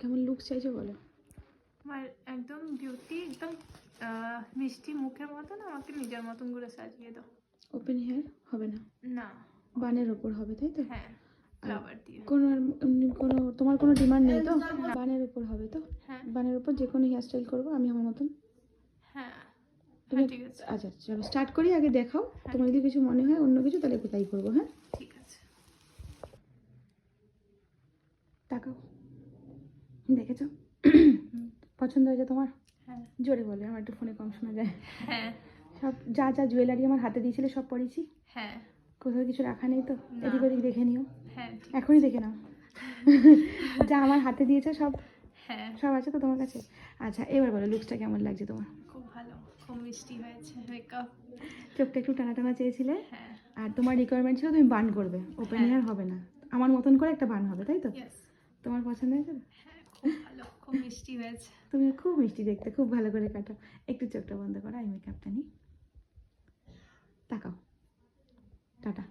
কেমন লুক চাইছো বলো? আমার একদম বিউটি, একদম মিষ্টি মুখের মতন আমাকে নিজের মতন করে সাজিয়ে দাও। ওপেন হেয়ার হবে না? না, বানের ওপর হবে তাই তো? হ্যাঁ, ফ্লাওয়ার দিয়ে। কোনো কোনো তোমার কোনো ডিমান্ড নেই তো? বানের উপর হবে তো? হ্যাঁ বানের উপর যে কোনো হেয়ার স্টাইল করবো আমি আমার মতন। হ্যাঁ তুমি ঠিক আছে। আচ্ছা চলো স্টার্ট করি, আগে দেখাও। তোমার যদি কিছু মনে হয় অন্য কিছু তাহলে কোথায় করবো। হ্যাঁ ঠিক আছে। তাকাও, দেখেছো? পছন্দ হয়েছে তোমার? হ্যাঁ জোরে বলে, আমার একটু ফোনে কম শোনা যায়। হ্যাঁ সব যা যা জুয়েলারি আমার হাতে দিয়েছিলে সব পরেছি, হ্যাঁ কোথাও কিছু রাখা নেই তো? না। এদিক ওদিক দেখে নিও, হ্যাঁ ঠিক এখনই দেখে নাও। যা আমার হাতে দিয়েছে সব হ্যাঁ সব আছে তো তোমার কাছে? আচ্ছা এবার বলো লুকসটা কেমন লাগছে তোমার? খুব ভালো, খুব মিষ্টি হয়েছে মেকআপ। চোখটা একটু টানা টানা চেয়েছিলে, হ্যাঁ আর তোমার রিকোয়ারমেন্ট ছিল তুমি বান করবে, ওপেন হ্যাঁ। হেয়ার হবে না, আমার মতন করে একটা বান হবে, তাই তো? ইয়েস। তোমার পছন্দ হয়েছে তো? হ্যাঁ খুব ভালো, খুব মিষ্টি হয়েছে। তুমি খুব মিষ্টি দেখতে, খুব ভালো করে কাটো। একটু চোখটা বন্ধ করো, আমি মেকআপটা নিই। তাকাও, টাটা।